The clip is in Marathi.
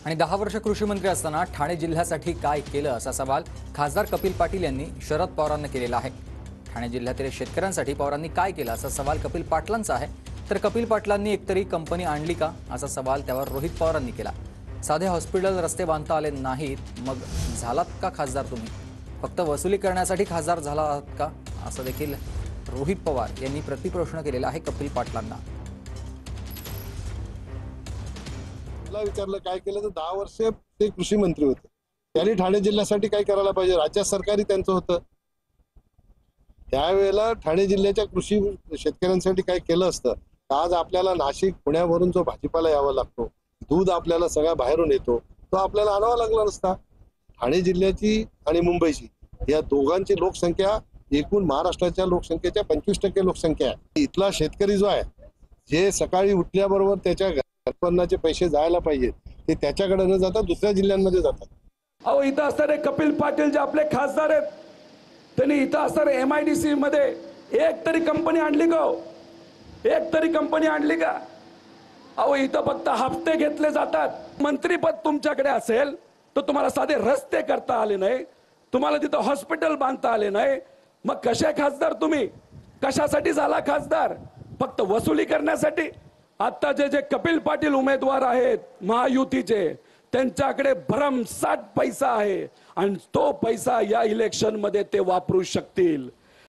आणि 10 वर्ष कृषी मंत्री असताना ठाणे जिल्ह्यासाठी काय केलं असा सवाल खासदार कपिल पाटील यांनी शरद पवारांना केलेला आहे। ठाणे जिल्ह्यातील शेतकऱ्यांसाठी पवारांनी काय केलं असा सवाल कपिल पाटलांचा आहे, तर कपिल पाटलांनी एकतरी कंपनी आणली का असा सवाल त्यावर रोहित पवारांनी केला। साधे हॉस्पिटल रस्ते बांधता आले नाहीत, मग झालात का खासदार तुम्ही? फक्त वसुली करण्यासाठी खासदार झाला आहात का, असं देखील रोहित पवार यांनी प्रतिप्रश्न केलेला आहे कपिल पाटलांना। मला विचारलं काय केलं तर 10 वर्ष ते कृषी मंत्री होते, त्यांनी ठाणे जिल्ह्यासाठी काय करायला पाहिजे, राज्य सरकारही त्यांचं होतं त्यावेळेला। ठाणे जिल्ह्याच्या कृषी शेतकऱ्यांसाठी काय केलं असतं, आज आपल्याला नाशिक पुण्यावरून जो भाजीपाला यावा लागतो, दूध आपल्याला सगळा बाहेरून येतो, तो आपल्याला आणावा लागला नसता। ठाणे जिल्ह्याची आणि मुंबईची या दोघांची लोकसंख्या एकूण महाराष्ट्राच्या लोकसंख्येच्या 25% लोकसंख्या आहे। इथला शेतकरी जो आहे, जे सकाळी उठल्याबरोबर त्याच्या उत्पन्नाचे पैसे जायला पाहिजेत, ते त्याच्याकडे न जाता दुसऱ्या जिल्ह्यांमध्ये जातात। अहो, इथं असणारे कपिल पाटील जे आपले खासदार आहेत, त्यांनी इथं असणारे MIDC मध्ये एक तरी कंपनी आणली का? एक तरी कंपनी आणली का? अहो, इथं फक्त हप्ते घेतले जातात। मंत्रीपद तुमच्याकडे असेल तर तुम्हाला साधे रस्ते करता आले नाही, तुम्हाला तिथं हॉस्पिटल बांधता आले नाही, मग कसे खासदार तुम्ही? कशासाठी झाला खासदार? फक्त वसुली करण्यासाठी? आता जे कपिल पाटील उमेदवार आहेत महायुतीचे, त्यांच्याकडे भरमसाठ पैसा आहे आणि तो पैसा या इलेक्शन मध्ये ते वापरू शकतील।